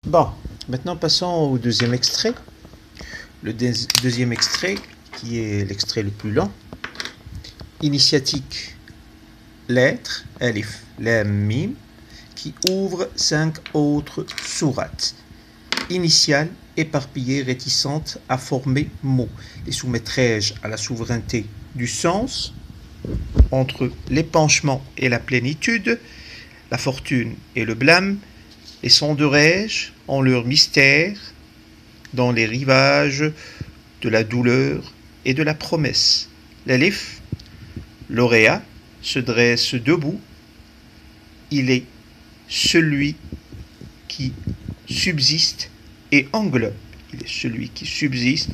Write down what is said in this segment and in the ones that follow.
Bon, maintenant passons au deuxième extrait. Le deuxième extrait, qui est l'extrait le plus long. Initiatique, lettre, alif, lam, mim, qui ouvre 5 autres sourates. Initiale, éparpillée, réticente à former mot. Les soumettrai-je à la souveraineté du sens, entre l'épanchement et la plénitude, la fortune et le blâme, les sonderai-je en leur mystère dans les rivages de la douleur et de la promesse. L'alif, lauréat, se dresse debout. Il est celui qui subsiste et englobe. Il est celui qui subsiste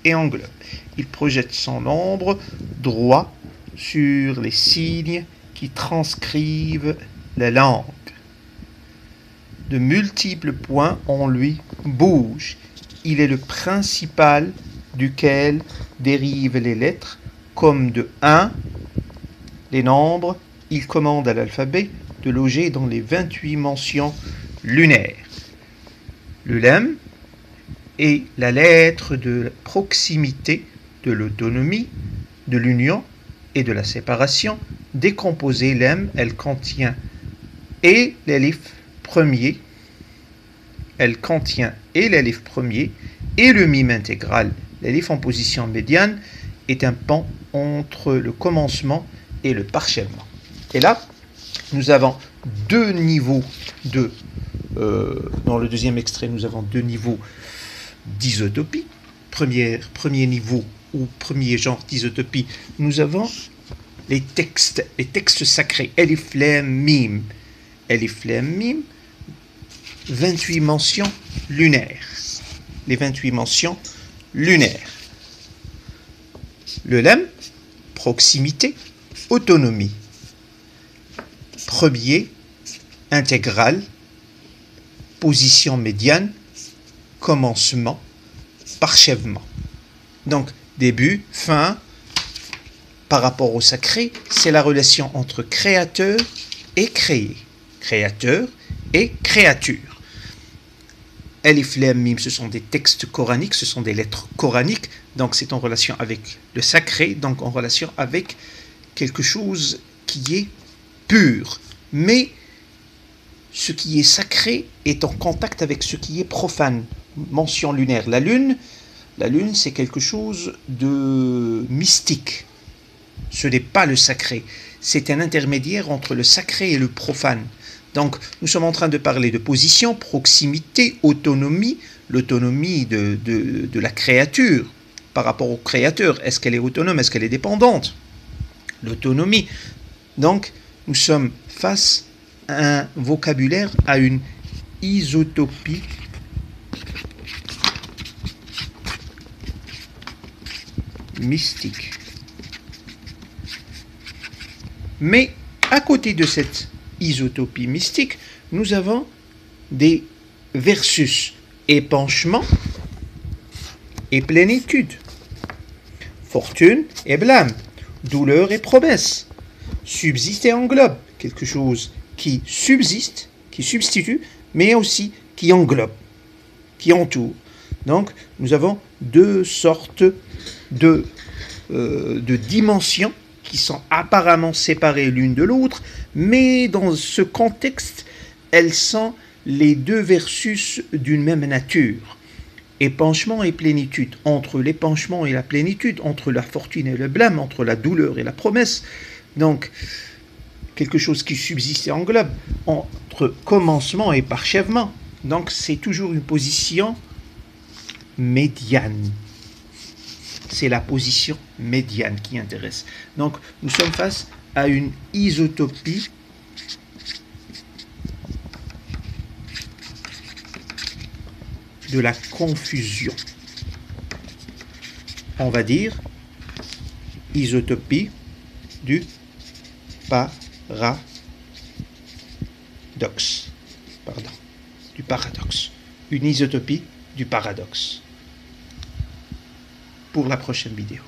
et englobe. Il projette son ombre droit sur les signes qui transcrivent la langue. De multiples points en lui bougent. Il est le principal duquel dérivent les lettres, comme de 1, les nombres. Il commande à l'alphabet de loger dans les 28 mentions lunaires. Le lam est la lettre de la proximité, de l'autonomie, de l'union et de la séparation. Décomposée, lam, elle contient et l'alif premier, elle contient et l'alif premier et le mime intégral. L'alif en position médiane est un pont entre le commencement et le parchèvement. Et là, nous avons deux niveaux de... dans le deuxième extrait, nous avons deux niveaux d'isotopie. Premier niveau ou premier genre d'isotopie, nous avons les textes sacrés. Alif, lam, mim. Alif, lam, mim. 28 mentions lunaires. Les 28 mentions lunaires. Le lam, proximité, autonomie. Premier, intégral, position médiane, commencement, parchèvement. Donc, début, fin, par rapport au sacré, c'est la relation entre créateur et créé. Créateur et créature. Alif, lam, mim, ce sont des textes coraniques, ce sont des lettres coraniques, donc c'est en relation avec le sacré, donc en relation avec quelque chose qui est pur. Mais ce qui est sacré est en contact avec ce qui est profane. Mention lunaire. La lune, c'est quelque chose de mystique. Ce n'est pas le sacré. C'est un intermédiaire entre le sacré et le profane. Donc, nous sommes en train de parler de position, proximité, autonomie, l'autonomie de la créature par rapport au créateur. Est-ce qu'elle est autonome? Est-ce qu'elle est dépendante? L'autonomie. Donc, nous sommes face à un vocabulaire, à une isotopie mystique. Mais à côté de cette isotopie mystique, nous avons des versus, épanchement et plénitude, fortune et blâme, douleur et promesse, subsiste et englobe, quelque chose qui subsiste, qui substitue, mais aussi qui englobe, qui entoure. Donc, nous avons deux sortes de dimensions qui sont apparemment séparées l'une de l'autre, mais dans ce contexte, elles sont les deux versus d'une même nature. Épanchement et plénitude. Entre l'épanchement et la plénitude, entre la fortune et le blâme, entre la douleur et la promesse. Donc, quelque chose qui subsiste et englobe, entre commencement et parchèvement. Donc, c'est toujours une position médiane. C'est la position médiane qui intéresse. Donc, nous sommes face à une isotopie de la confusion. On va dire isotopie du paradoxe. Pardon, du paradoxe. Une isotopie du paradoxe. Pour la prochaine vidéo.